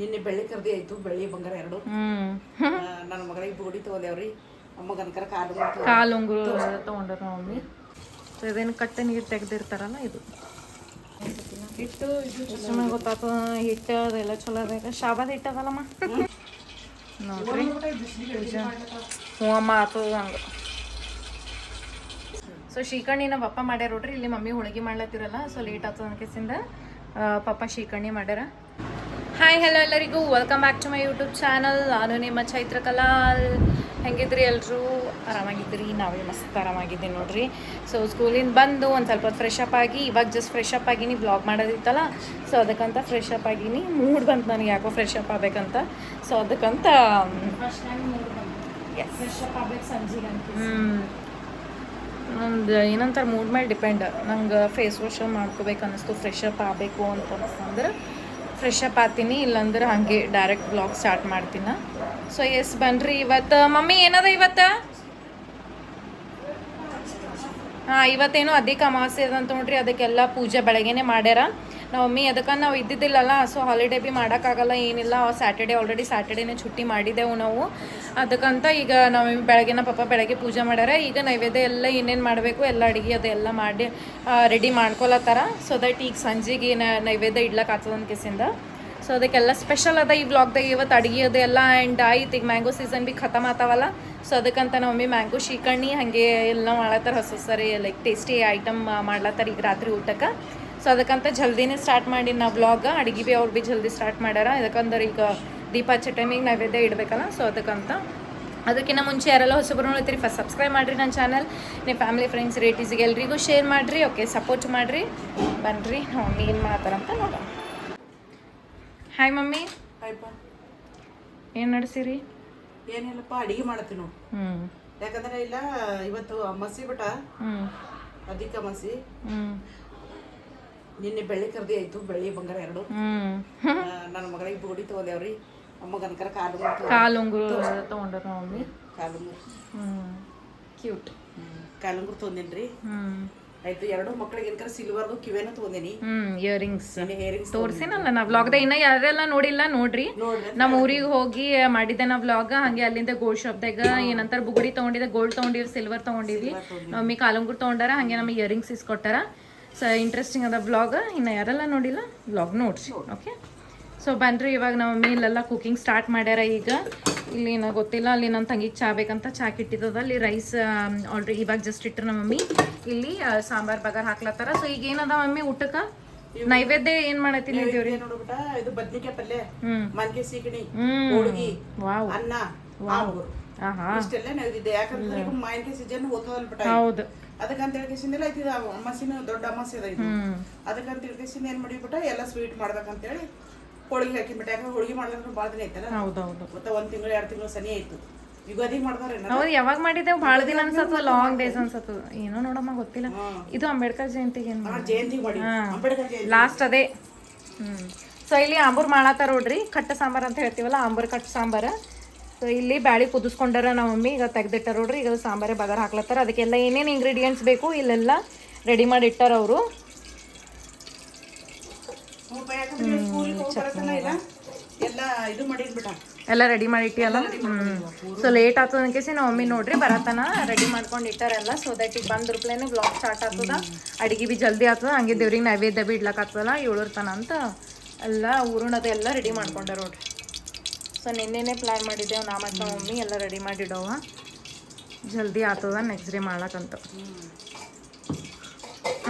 ನಿನ್ನೆ ಬೆಳ್ಳಿ ಕರ್ದಿ ಆಯ್ತು, ಬೆಳ್ಳಿ ಬಂಗಾರ ಎರಡು. ನನ್ನ ಮಗಳಿಗೆ ಬುಗುಡಿ ತಗೊಂಡೇವ್ರಿ. ಅಮ್ಮಗನ್ಕರ ಕಾಲು ಉಂಗುರ ತಗೊಂಡ್ರ ನಮ್ಮ ಮಮ್ಮಿ. ಸೊ ಇದೇನು ಕಟ್ಟೆ ನೀರು ತೆಗ್ದಿರ್ತಾರಲ್ಲ ಇದು ಹಿಟ್ಟು. ಇದು ಗೊತ್ತಾತ ಹಿಟ್ಟು ಅದೆಲ್ಲ ಚಲೋ ಅದ. ಶಾಬಾದ ಹಿಟ್ಟು ಅದಲ್ಲಮ್ಮ ನೋಡ್ರಿ. ಹ್ಞೂ ಅಮ್ಮ ಆತದ ಹಂಗೆ. ಸೊ ಶ್ರೀಕರ್ಣಿ ನಮ್ಮ ಪಪ್ಪ ಮಾಡ್ಯಾರ ನೋಡ್ರಿ. ಇಲ್ಲಿ ಮಮ್ಮಿ ಹೋಳಿಗೆ ಮಾಡ್ಲತ್ತಿರಲ್ಲ, ಸೊ ಲೇಟ್ ಆಗ್ತದ ಅನ್ಕೇಸಿಂದ ಪಪ್ಪ ಶ್ರೀಕರ್ಣಿ ಮಾಡ್ಯಾರ. ಹಾಯ್ ಹಲೋ ಎಲ್ಲರಿಗೂ, welcome back to my YouTube channel. ನಾನು ನಿಮ್ಮ ಚೈತ್ರ ಕಲಾಲ್. ಹೆಂಗಿದ್ರಿ ಎಲ್ಲರೂ? ಆರಾಮಾಗಿದ್ರಿ? ನಾವೇ ಮಸ್ತ್ ಆರಾಮಾಗಿದ್ದೀನಿ ನೋಡ್ರಿ. ಸೊ ಸ್ಕೂಲಿಂದ ಬಂದು ಒಂದು ಸ್ವಲ್ಪ ಫ್ರೆಶ್ ಅಪ್ ಆಗಿ, ಇವಾಗ ಜಸ್ಟ್ ಫ್ರೆಶ್ ಅಪ್ ಆಗಿನಿ. ಬ್ಲಾಗ್ ಮಾಡೋದಿತ್ತಲ್ಲ, ಸೊ ಅದಕ್ಕಂತ ಫ್ರೆಶ್ ಅಪ್ ಆಗಿನಿ. ಮೂಡ್ ಬಂತು ನನಗೆ ಯಾಕೋ ಫ್ರೆಶ್ ಅಪ್ ಆಗ್ಬೇಕಂತ. ಸೊ ಅದಕ್ಕಂತ ಫ್ರೆಶ್ ಅಪ್ ಆಗ್ಬೇಕು ಸಂಜೆಗೆ ಅಂತ. ನಂದು ಏನಂತಾರೆ ಮೂಡ್ ಮೇಲೆ ಡಿಪೆಂಡ್. ನಂಗೆ ಫೇಸ್ ವಾಶ್ ಮಾಡ್ಕೋಬೇಕು ಅನ್ನಿಸ್ತು, ಫ್ರೆಶ್ ಅಪ್ ಆಗಬೇಕು ಅಂತ ಅನಿಸ್ತಂದ್ರೆ ಫ್ರೆಶ್ ಅಪ್ ಆಗ್ತೀನಿ, ಇಲ್ಲಾಂದ್ರೆ ಹಾಗೆ ಡೈರೆಕ್ಟ್ ಬ್ಲಾಗ್ ಸ್ಟಾರ್ಟ್ ಮಾಡ್ತೀನಿ. ಸೊ ಎಸ್ ಬನ್ನಿರಿ. ಇವತ್ತು ಮಮ್ಮಿ ಏನದ ಇವತ್ತು? ಹಾಂ, ಇವತ್ತೇನು ಅಧಿಕ ಅಮಾವಾಸ್ಯೆ ಅದಂತ ನೋಡ್ರಿ. ಅದಕ್ಕೆಲ್ಲ ಪೂಜೆ ಬೆಳಗ್ಗೆನೇ ಮಾಡ್ಯಾರ ನಮ್ಮ ಮಮ್ಮಿ. ಅದಕ್ಕೆ ನಾವು ಇದ್ದಿದ್ದಿಲ್ಲಲ್ಲ, ಸೊ ಹಾಲಿಡೇ ಭೀ ಮಾಡೋಕ್ಕಾಗಲ್ಲ, ಏನಿಲ್ಲ. ಸ್ಯಾಟರ್ಡೇ ಆಲ್ರೆಡಿ ಸ್ಯಾಟರ್ಡೇನೇ छुट्टी ಮಾಡಿದೆವು ನಾವು. ಅದಕ್ಕಂತ ಈಗ ನಾವು ಬೆಳಗ್ಗೆನ ಪಪ್ಪ ಬೆಳಗ್ಗೆ ಪೂಜೆ ಮಾಡ್ಯಾರ. ಈಗ ನೈವೇದ್ಯ ಎಲ್ಲ ಏನೇನು ಮಾಡಬೇಕು ಎಲ್ಲ ಅಡುಗೆ ಅದೆಲ್ಲ ಮಾಡಿ ರೆಡಿ ಮಾಡ್ಕೊಳತ್ತಾರ. ಸೊ ದಟ್ ಈಗ ಸಂಜೆಗೆ ನೈವೇದ್ಯ ಇಡ್ಲಕ್ಕೆ ಆಗ್ತದ ಅನ್ಕೇಸಿಂದ. ಸೊ ಅದಕ್ಕೆಲ್ಲ ಸ್ಪೆಷಲ್ ಅದ ಈ ವ್ಲಾಗ್ದಾಗ ಇವತ್ತು ಅಡುಗೆ ಅದೆಲ್ಲ. ಆ್ಯಂಡ್ ಆಯ್ತು ಈಗ ಮ್ಯಾಂಗೋ ಸೀಸನ್ ಭೀ ಖತಮ್ ಆತಾವಲ್ಲ, ಸೊ ಅದಕ್ಕಂತ ನಮ್ಮ ಮಮ್ಮಿ ಮ್ಯಾಂಗೋ ಶ್ರೀಕರ್ಣಿ ಹಾಗೆ ಎಲ್ಲ ಮಾಡ್ಲತ್ತಾರ. ಹೊಸ ಸರಿ ಲೈಕ್ ಟೇಸ್ಟಿ ಐಟಮ್ ಮಾಡ್ಲತ್ತಾರ ಈಗ ರಾತ್ರಿ ಊಟಕ್ಕೆ. ಸೊ ಅದಕ್ಕಂತ ಜಲ್ದಿನೇ ಸ್ಟಾರ್ಟ್ ಮಾಡಿ ನಾವು ವ್ಲಾಗ. ಅಡುಗೆ ಭೀ ಅವ್ರು ಭೀ ಜಲ್ದಿ ಸ್ಟಾರ್ಟ್ ಮಾಡ್ಯಾರ. ಯಾಕಂದ್ರೆ ಈಗ ದೀಪ ಹಚ್ಚೋ ಟೈಮಿಗೆ ನೈವೇದ್ಯ ಇಡಬೇಕಲ್ಲ, ಸೊ ಅದಕ್ಕಂತ. ಅದಕ್ಕಿಂತ ಮುಂಚೆ ಯಾರೆಲ್ಲ ಹೊಸಬ್ರು ನೋಡ್ತೀರಿ ಫಸ್ಟ್ ಸಬ್ಸ್ಕ್ರೈಬ್ ಮಾಡಿರಿ ನನ್ನ ಚಾನಲ್. ನಿಮ್ಮ ಫ್ಯಾಮಿಲಿ ಫ್ರೆಂಡ್ಸ್ ರಿಲೇಟಿವ್ಸ್ಗೆ ಎಲ್ರಿಗೂ ಶೇರ್ ಮಾಡಿರಿ. ಓಕೆ, ಸಪೋರ್ಟ್ ಮಾಡಿರಿ. ಬನ್ನಿರಿ ನಾವು ಮಮ್ಮಿ ಏನು ಮಾಡ್ತಾರಂತ ನೋಡೋಣ. Hi mummy. ಹಾಯ್ಪ. ಏನು ನಡೆಸಿರಿ? ಏನಿಲ್ಲಪ್ಪ, ಅಡಿಗೆ ಮಾಡತ್ತೀನಿ ನಾವು. ಯಾಕಂದ್ರೆ ಇಲ್ಲ ಇವತ್ತು ಅಮಾಸಿ ಬಿಟ್ಟ, ಅಧಿಕ ಅಮಾಸಿ. ನಿನ್ನೆ ಬೆಳ್ಳಿ ಕರ್ದಿ ಆಯ್ತು, ಬೆಳ್ಳಿ ಬಂಗಾರ ಎರಡು. ನನ್ನ ಮಗಳಿಗೆ ಬುಗುಡಿ ತಗೊಂಡೇವ್ರಿ. ಅಮ್ಮಗನ್ಕರ ಕಾಲು ಉಂಗುರ ತಗೊಂಡ್ರ ನಮ್ಮ ಮಮ್ಮಿ. ಕಾಲುಂಗುರ ಕ್ಯೂಟ್. ಕಾಲುಂಗುರ ತೊಗೊಂಡಿನ್ರಿ. ಆಯ್ತು, ಎರಡು ಮಕ್ಕಳಿಗೆ ಏನ್ಕರ ಸಿಲ್ವರ್ದು ಕಿವೇನು ತಗೊಂಡಿನಿ. ಇಯರಿಂಗ್ಸ್ ತೋರ್ಸಿನಲ್ಲ ನಾ ವ್ಲಾಗ್ದಾಗ. ಇನ್ನ ಯಾರೆಲ್ಲ ನೋಡಿಲ್ಲ ನೋಡ್ರಿ. ನಮ್ಮ ಊರಿಗೆ ಹೋಗಿ ಮಾಡಿದ್ದೆ ನಾ ವ್ಲಾಗ್. ಹಂಗೆ ಅಲ್ಲಿಂದ ಗೋಲ್ಡ್ ಶಾಪ್ದಾಗ ಏನಂತಾರ ಬುಗುಡಿ ತಗೊಂಡಿದ್ದೆ, ಗೋಲ್ಡ್ ತಗೊಂಡಿವಿ, ಸಿಲ್ವರ್ ತಗೊಂಡಿವಿ. ಮಮ್ಮಿ ಕಾಲುಂಗುರ್ ತಗೊಂಡಾರ, ಹಂಗೆ ನಮಗೆ ಇಯರಿಂಗ್ಸ್ ಇಸ್ಕೊಟ್ಟಾರ. ಸೊ ಇಂಟ್ರೆಸ್ಟಿಂಗ್ ಅದ ವ್ಲಾಗ್. ಇನ್ನು ಯಾರೆಲ್ಲ ನೋಡಿಲ್ಲ ವ್ಲಾಗ್ ನೋಡ್ರಿ. ಓಕೆ, ಸೊ ಬನ್ನಿರಿ. ಇವಾಗ ನಮ್ಮ ಮಮ್ಮಿ ಇಲ್ಲೆಲ್ಲ ಕುಕಿಂಗ್ ಸ್ಟಾರ್ಟ್ ಮಾಡ್ಯಾರ. ಈಗ ಇಲ್ಲಿ ಏನೋ ಗೊತ್ತಿಲ್ಲ, ಅಲ್ಲಿ ನನ್ನ ತಂಗಿಗೆ ಚಾ ಬೇಕಂತ ಚಾ ಕಿಟ್ಟಿದ್ದದ. ಅಲ್ಲಿ ರೈಸ್ ಆಲ್ರೆಡಿ ಇವಾಗ ಜಸ್ಟ್ ಇಟ್ಟರು ನಮ್ಮ ಮಮ್ಮಿ. ಇಲ್ಲಿ ಸಾಂಬಾರ್ ಬಗಾರ್ ಹಾಕ್ಲತ್ತಾರ. ಸೊ ಈಗ ಏನದ ಮಮ್ಮಿ ಊಟಕ್ಕೆ ನೈವೇದ್ಯ ಏನ್ ಮಾಡತ್ತೀನಿ ದೇವ್ರಿ? ನೋಡ್ಬಿಟ್ಟ ಇದು ಬದ್ನಿಕಾಯಿ ಪಲ್ಯ, ಮನ್ಕೆ ಸೀಗಣಿ, ಹೋಳಿಗೆ, ಅನ್ನ, ಇಷ್ಟೆಲ್ಲ ನೈವೇದ್ಯ. ಯಾಕಂದ್ರೆ ಮಾವಿನಕಾಯಿ ಸೀಜನ್ ಓದ್ತದಲ್ ಬಿಟ್ಟ. ಹೌದು, ಅದಕ್ಕಂತ ಹೇಳ್ಕೇಸಿಂದೆಲ್ಲ ಐತಿದ ಅಮಾಸಿನ ದೊಡ್ಡ ಅಮಾಸಿ ಅದ ಇದು. ಅದಕ್ಕಂತ ಹೇಳ್ಕೇಸಿಂದ ಏನ್ ಮಾಡಿಬಿಟ್ಟ ಎಲ್ಲ ಸ್ವೀಟ್ ಮಾಡ್ಬೇಕಂತೇಳಿ ಹೋಳಿಗೆ ಹಾಕಿಬಿಟ್ಟ. ಯಾಕಂದ್ರೆ ಹೋಳಿಗೆ ಮಾಡ್ಲಿಕ್ಕೆ ಭಾಳ ದಿನ ಐತಲ್ಲ. ಹೌದೌದು, ಮತ್ತೆ 1 ತಿಂಗಳು 2 ತಿಂಗಳು ಸನಿ ಆಯ್ತು. ಯುಗಾದಿ ಮಾಡ್ದಾರೆ. ಹೌದು, ಯಾವಾಗ ಮಾಡಿದ್ದೇವೆ ಭಾಳ ದಿನ ಅನ್ಸತ್ತ, ಲಾಂಗ್ ಡೇಸ್ ಅನ್ಸತ್ತ. ಏನೋ ನೋಡಮ್ಮ ಗೊತ್ತಿಲ್ಲ. ಇದು ಅಂಬೇಡ್ಕರ್ ಜಯಂತಿಗೆ ಜಯಂತಿ ಮಾಡಿ ಲಾಸ್ಟ್ ಅದೇ. ಸೊ ಇಲ್ಲಿ ಆಂಬೂರ್ ಮಾಡತ್ತಾರ ನೋಡ್ರಿ. ಕಟ್ಟ ಸಾಂಬಾರ್ ಅಂತ ಹೇಳ್ತೀವಲ್ಲ, ಆಂಬೂರ್ ಕಟ್ಟ ಸಾಂಬಾರ. ಸೊ ಇಲ್ಲಿ ಬ್ಯಾಳಿ ಕುದಿಸ್ಕೊಂಡಾರ ನಮ್ಮ ಮಮ್ಮಿ. ಈಗ ತೆಗ್ದಿಟ್ಟಾರ ನೋಡ್ರಿ. ಈಗ ಸಾಂಬಾರೇ ಬಗಾರ ಹಾಕ್ಲತ್ತಾರ. ಅದಕ್ಕೆಲ್ಲ ಏನೇನು ಇಂಗ್ರೀಡಿಯೆಂಟ್ಸ್ ಬೇಕು ಇಲ್ಲೆಲ್ಲ ರೆಡಿ ಮಾಡಿ ಇಟ್ಟಾರ ಅವರು. ಎಲ್ಲ ರೆಡಿ ಮಾಡಿ ಇಟ್ಟಿಯಲ್ಲ. ಸೊ ಲೇಟ್ ಆಗ್ತದ ಅನ್ಕೇಸಿ ನಮ್ಮ ಮಮ್ಮಿ ನೋಡ್ರಿ ಬರತನ ರೆಡಿ ಮಾಡ್ಕೊಂಡು ಇಟ್ಟಾರೆಲ್ಲ. ಸೊ ದಟ್ ಈಗ ಬಂದ್ರಪ್ಲೇನೆ ಬ್ಲಾಗ್ ಸ್ಟಾರ್ಟ್ ಆಗ್ತದ. ಅಡಿಗೆ ಭೀ ಜಲ್ದಿ ಆಗ್ತದ. ಹಂಗೆ ದೇವ್ರಿಗೆ ನೈವೇದ್ಯ ಭೀ ಇಡ್ಲಕ್ಕೆ ಆಗ್ತದಲ್ಲ 7 ತನ ಅಂತ. ಎಲ್ಲ ಊರಣದ ಎಲ್ಲ ರೆಡಿ ಮಾಡ್ಕೊಂಡಾರ ನೋಡ್ರಿ. ಸೊ ನಿನ್ನೆನೇ ಪ್ಲ್ಯಾನ್ ಮಾಡಿದ್ದೆವು ನಾ ಮತ್ತು ನಮ್ಮ ಮಮ್ಮಿ ಎಲ್ಲ ರೆಡಿ ಮಾಡಿಡವ. ಜಲ್ದಿ ಆಗ್ತದ ನೆಕ್ಸ್ಟ್ ಡೇ ಮಾಡ್ಲಕ್ಕಂತ.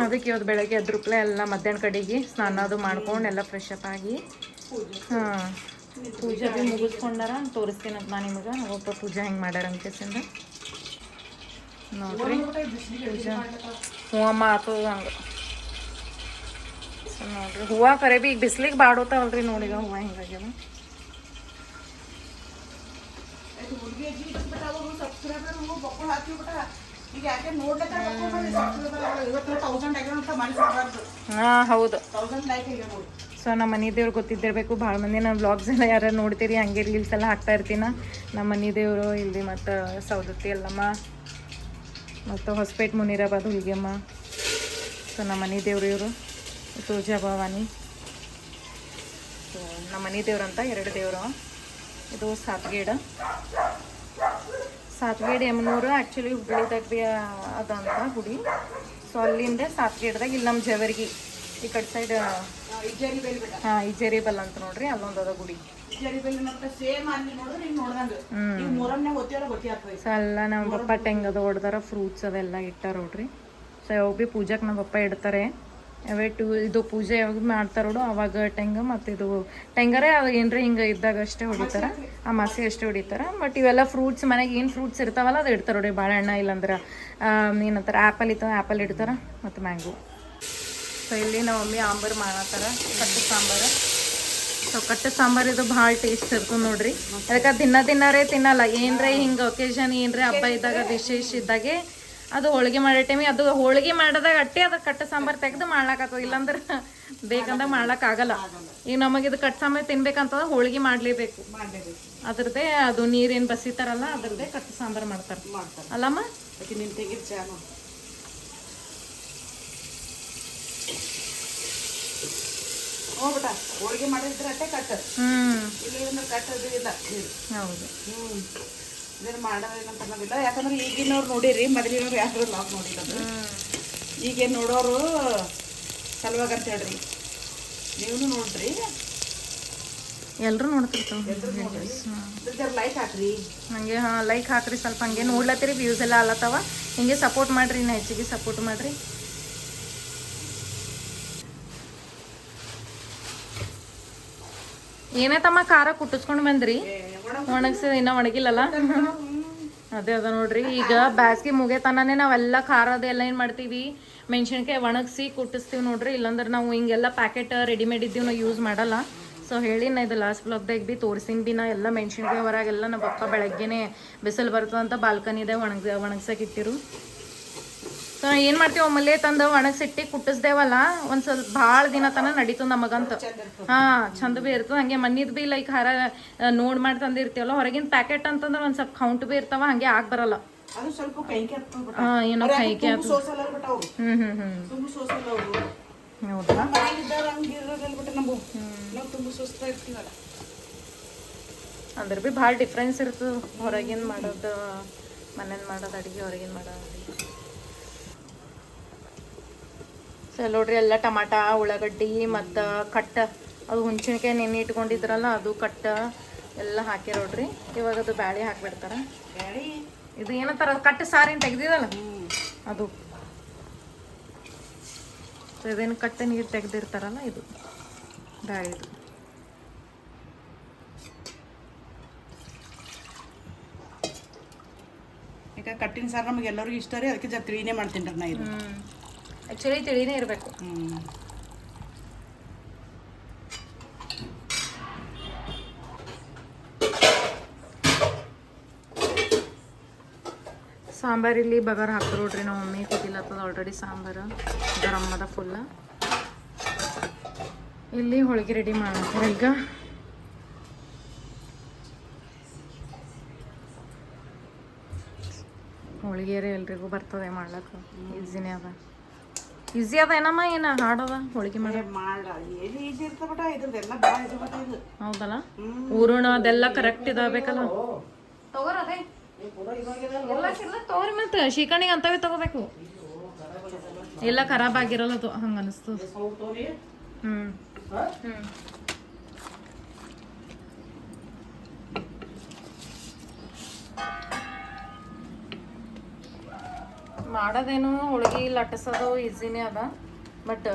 ಅದಕ್ಕೆ ಇವತ್ತು ಬೆಳಗ್ಗೆ ಎದ್ರುಪ್ಲೆ ಎಲ್ಲ ಮಧ್ಯಾಹ್ನ ಕಡೆಗೆ ಸ್ನಾನ ಅದು ಮಾಡ್ಕೊಂಡು ಎಲ್ಲ ಫ್ರೆಶ್ ಅಪ್ ಆಗಿ ಪೂಜೆ ಭೀ ಮುಗಿಸ್ಕೊಂಡಾರ. ತೋರಿಸ್ತೀನಂತ ನಾನು ನಿಮಗೆ ಒಬ್ಬ ಪೂಜೆ ಹೆಂಗೆ ಮಾಡ್ಯಾರ ಅನ್ಕೇಸಿಂದ ನೋಡ್ರಿ. ಪೂಜೆ ಹೂವಮ್ಮ ಆಗ್ತದ ಹಂಗೆ. ಸೊ ನೋಡ್ರಿ ಹೂವು ಕರೆ ಭೀ ಈಗ ಬಿಸ್ಲಿಗೆ ಬಾಡೋತಾವಲ್ರಿ. ನೋಡಿಗ ಹೂವು ಹಿಂಗಾಗ್ಯದ. ಹಾಂ ಹೌದು. ಸೊ ನಮ್ಮ ಮನೆ ದೇವ್ರು ಗೊತ್ತಿದ್ದಿರಬೇಕು ಭಾಳ ಮಂದಿ. ನಾನು ವ್ಲಾಗ್ಸ್ ಎಲ್ಲ ಯಾರು ನೋಡ್ತೀರಿ, ಹಂಗೆ ರೀಲ್ಸ್ ಎಲ್ಲ ಹಾಕ್ತಾ ಇರ್ತೀನಿ. ನಮ್ಮ ಮನೆ ದೇವರು ಇಲ್ಲಿ ಮತ್ತು ಸೌದತ್ತಿ ಎಲ್ಲಮ್ಮ ಮತ್ತು ಹೊಸಪೇಟೆ ಮುನಿರಾಬಾದ್ ಹುಲಿಗೆಮ್ಮ. ಸೊ ನಮ್ಮ ಮನೆ ದೇವರು ಇವರು ತುಳಜಾ ಭವಾನಿ. ಸೊ ನಮ್ಮ ಮನೆ ದೇವ್ರಂತ 2 ದೇವರು. ಇದು ಸಾತ್ಗೇಡ್ ಯಮನೂರು ಆ್ಯಕ್ಚುಲಿ ಹುಬ್ಳಿದಾಗ ಭೀ ಅದಂತ ಗುಡಿ. ಸೊ ಅಲ್ಲಿಂದ ಸಾತ್ಗೇಡ್ದಾಗ ಇಲ್ಲಿ ನಮ್ಮ ಜವರ್ಗಿ ಈ ಕಡೆ ಸೈಡ್ ಇಜೇರಿ ಬಲ್ ಅಂತ ನೋಡ್ರಿ, ಅಲ್ಲೊಂದು ಅದ ಗುಡಿ. ಸೊ ಎಲ್ಲ ನಮ್ಮ ಪಪ್ಪ ಟೆಂಗದ ಹೊಡ್ದಾರ, ಫ್ರೂಟ್ಸ್ ಅದೆಲ್ಲ ಇಟ್ಟಾರ ನೋಡ್ರಿ. ಸೊ ಯಾವಾಗ ಭೀ ಪೂಜಾಕ್ಕೆ ನಮ್ಮ ಪಪ್ಪ ಇಡ್ತಾರೆ. ಇದು ಪೂಜೆ ಯಾವಾಗ ಮಾಡ್ತಾರ ನೋಡು ಅವಾಗ ಟೆಂಗ, ಮತ್ತು ಇದು ಟೆಂಗರೇ ಅದು ಏನ್ರಿ ಹಿಂಗೆ ಇದ್ದಾಗ ಅಷ್ಟೇ ಹೊಡಿತಾರ, ಅಮಾಸೆ ಅಷ್ಟೇ ಹೊಡಿತಾರ. ಬಟ್ ಇವೆಲ್ಲ ಫ್ರೂಟ್ಸ್ ಮನೆಗೆ ಏನು ಫ್ರೂಟ್ಸ್ ಇರ್ತಾವಲ್ಲ ಅದು ಇಡ್ತಾರೆ ನೋಡಿ. ಬಾಳೆಹಣ್ಣ ಇಲ್ಲಾಂದ್ರೆ ಏನಂತಾರೆ ಆ್ಯಪಲ್ ಇತ್ತು ಆ್ಯಪಲ್ ಇಡ್ತಾರೆ, ಮತ್ತು ಮ್ಯಾಂಗೋ. ಸೊ ಇಲ್ಲಿ ನಮ್ಮ ಮಮ್ಮಿ ಆಂಬರ್ ಮಾಡತ್ತಾರ, ಕಟ್ಟು ಸಾಂಬಾರು. ಸೊ ಕಟ್ಟು ಸಾಂಬಾರು ಇದು ಭಾಳ ಟೇಸ್ಟ್ ಇರ್ತದೆ ನೋಡ್ರಿ. ಅದಕ್ಕೆ ದಿನರೇ ತಿನ್ನಲ್ಲ, ಏನರೇ ಹಿಂಗೆ ಒಕೇಶನ್ ಏನರೇ ಹಬ್ಬ ಇದ್ದಾಗ ವಿಶೇಷ ಇದ್ದಾಗೆ ಅದು ಹೋಳಿಗೆ ಮಾಡೋ ಟೈಮಿಗೆ ಅದು ಹೋಳಿಗೆ ಮಾಡಿದಾಗ ಅಟ್ಟೆ ಅದು ಕಟ್ಟು ಸಾಂಬಾರು ತೆಗೆದು ಮಾಡ್ಲಾಕತ್ತದ, ಇಲ್ಲಾಂದ್ರೆ ಬೇಕಂದಾಗ ಮಾಡ್ಲಾಕಾಗಲ್ಲ. ಈಗ ನಮಗೆ ಇದು ಕಟ್ಟು ಸಾಂಬಾರು ತಿನ್ಬೇಕಂತಂದ್ರೆ ಹೋಳಿಗೆ ಮಾಡಲೇಬೇಕು. ಅದ್ರದ್ದೇ ಅದು ನೀರೇನು ಬಸಿತಾರಲ್ಲ ಅದ್ರದ್ದೇ ಕಟ್ಟು ಸಾಂಬಾರು ಮಾಡ್ತಾರೆ ಅಲ್ಲಮ್ಮ. ಹೋಗ್ಬಿಟ್ಟ ಹೋಳಿಗೆ ಮಾಡಿದ್ರೆ ಅಟ್ಟೆ ಕಟ್ಟು, ಇಲ್ಲಿ ಕಟ್ಟೋದು ಇಲ್ಲ. ಹೌದು, ಇದನ್ನು ಮಾಡೋದೇನಂತ ಅನ್ನೋದಿಲ್ಲ. ಯಾಕಂದ್ರೆ ಈಗಿನವ್ರು ನೋಡಿರಿ, ಮೊದಲಿನವ್ರು ಯಾರು ಲಾಗ್ ನೋಡಿರೋದು. ಈಗೇನು ನೋಡೋರು ಸಲುವಾಗಿ ಅಂತ ಹೇಳ್ರಿ, ನೀವು ನೋಡ್ರಿ, ಎಲ್ಲರೂ ನೋಡ್ತಿರ್ತಾವೆ. ಲೈಕ್ ಹಾಕ್ರಿ, ಹಂಗೆ ಲೈಕ್ ಹಾಕ್ರಿ, ಸ್ವಲ್ಪ ಹಂಗೆ ನೋಡ್ಲತ್ತೀರಿ, ವ್ಯೂಸ್ ಎಲ್ಲ ಅಲ್ಲತ್ತವ. ಹಿಂಗೆ ಸಪೋರ್ಟ್ ಮಾಡ್ರಿ, ಇನ್ನು ಹೆಚ್ಚಿಗೆ ಸಪೋರ್ಟ್ ಮಾಡ್ರಿ. ಏನೈತಮ್ಮ ಖಾರ ಕುಟ್ಟಿಸ್ಕೊಂಡು ಬಂದ್ರಿ? ಒಣಗಿಸಿದ ಇನ್ನೂ ಒಣಗಿಲ್ಲಲ್ಲ. ಅದೇ ಅದ ನೋಡ್ರಿ, ಈಗ ಬ್ಯಾಸ್ಗೆ ಮುಗಿಯತನೇ ನಾವೆಲ್ಲ ಖಾರದ ಎಲ್ಲ ಏನು ಮಾಡ್ತೀವಿ, ಮೆಣಸಿನ್ಕಾಯಿ ಒಣಗಿಸಿ ಕುಟ್ಟಿಸ್ತೀವಿ ನೋಡ್ರಿ. ಇಲ್ಲಾಂದ್ರೆ ನಾವು ಹಿಂಗೆಲ್ಲ ಪ್ಯಾಕೆಟ್ ರೆಡಿಮೇಡ್ ಇದ್ದೀವಿ, ನಾವು ಯೂಸ್ ಮಾಡಲ್ಲ. ಸೊ ಹೇಳಿ ನಾ ಇದು ಲಾಸ್ಟ್ ಬ್ಲಾಗ್ದಾಗ ಭೀ ತೋರಿಸಿನ ಭೀ ನಾ ಎಲ್ಲ ಮೆಣಸಿನ್ಕಾಯಿ ಹೊರಗೆಲ್ಲ ನಮ್ಮ ಪಪ್ಪ ಬೆಳಗ್ಗೆನೇ ಬಿಸಿಲು ಬರ್ತದಂತ ಬಾಲ್ಕನಿದಾಗ ಒಣಗ್ಸಕ್ಕೆ ಇಟ್ಟಿರು. ಸೊ ಏನು ಮಾಡ್ತೀವಿ ಒಮ್ಮಲ್ಲೇ ತಂದು ಒಣಗಿಸಿಟ್ಟು ಕುಟ್ಟಿಸ್ದೇವಲ್ಲ, ಒಂದು ಸ್ವಲ್ಪ ಭಾಳ ದಿನ ತನಕ ನಡೀತದೆ ನಮಗಂತ. ಚಂದ ಭೀ ಇರ್ತದೆ. ಹಂಗೆ ಮನಿದು ಭೀ ಲೈಕ್ ಖಾರ ನೋಡಿ ಮಾಡಿ ತಂದಿರ್ತೀವಲ್ಲ, ಹೊರಗಿನ ಪ್ಯಾಕೆಟ್ ಅಂತಂದ್ರೆ ಒಂದು ಸ್ವಲ್ಪ ಕೌಂಟ್ ಭೀ ಇರ್ತಾವ, ಹಂಗೆ ಆಗಿ ಬರಲ್ಲ. ಏನೋ ಕೈಕೆ ಹೌದಾ. ಅಂದ್ರೆ ಭೀ ಭಾಳ ಡಿಫ್ರೆನ್ಸ್ ಇರ್ತದೆ ಹೊರಗಿನ ಮಾಡೋದು ಮನೇಲಿ ಮಾಡೋದು ಅಡುಗೆ, ಹೊರಗಿನ ಮಾಡೋದು ಅಡುಗೆ. ಸೊ ನೋಡ್ರಿ ಎಲ್ಲ ಟಮಾಟ, ಉಳ್ಳಾಗಡ್ಡಿ ಮತ್ತು ಕಟ್ಟ ಅದು ಹುಣ್ಸಿನ್ಕಾಯಿ ನೆನೆ ಇಟ್ಕೊಂಡಿದ್ರಲ್ಲ ಅದು ಕಟ್ಟ ಎಲ್ಲ ಹಾಕಿ ನೋಡ್ರಿ. ಇವಾಗ ಅದು ಬ್ಯಾಳಿ ಹಾಕಿಬಿಡ್ತಾರೆ. ಇದು ಏನಂತಾರ ಅದು ಕಟ್ಟು ಸಾರೇನು ತೆಗ್ದಿದಲ್ಲ ಅದು. ಸೊ ಇದೇನು ಕಟ್ಟೆ ನೀರು ತೆಗ್ದಿರ್ತಾರಲ್ಲ ಇದು ಬ್ಯಾಳಿದು. ಈಗ ಕಟ್ಟಿನ ಸಾರು ನಮಗೆ ಎಲ್ಲರಿಗೂ ಇಷ್ಟ ರೀ, ಅದಕ್ಕೆ ಜರ ತಿಳಿನೇ ಮಾಡ್ತೀನಿ ರೀ ನಾ. ಇದು ಆ್ಯಕ್ಚುಲಿ ತಿಳಿನೇ ಇರಬೇಕು. ಸಾಂಬಾರು ಇಲ್ಲಿ ಬಗಾರ್ ಹಾಕ್ರು ನೋಡ್ರಿ ನಮ್ಮ ಮಮ್ಮಿ. ಕುದಿಲತ್ತದ ಆಲ್ರೆಡಿ ಸಾಂಬಾರು, ಗರಂ ಅದ ಫುಲ್ಲ. ಇಲ್ಲಿ ಹೋಳಿಗೆ ರೆಡಿ ಮಾಡ್ತಾರೆ ಈಗ. ಹೋಳಿಗೆ ಎಲ್ರಿಗೂ ಬರ್ತದೆ ಮಾಡ್ಲಕ್ಕ, ಈಸಿನೇ ಅದ. ಈಸಿ ಅದ ಏನಮ್ಮ, ಏನು ಹಾಡದ ಹೋಳಿಗೆ ಹೌದಲ್ಲ. ಊರಣ ಅದೆಲ್ಲ ಕರೆಕ್ಟ್ ಇದಾಗಬೇಕಲ್ಲ. ತಗೋರದೇ ತಗೋರಿ, ಮತ್ತೆ ಶೀಕಣಿಗೆ ಅಂತವೇ ತಗೋಬೇಕು, ಎಲ್ಲ ಖರಾಬ್ ಆಗಿರಲ್ಲ ಅದು, ಹಂಗ ಅನಿಸ್ತು. ಮಾಡೋದೇನು ಹೋಳಿಗೆ ಲಟ್ಟಿಸೋದು ಈಸಿನೇ ಅದ. ಬಟ್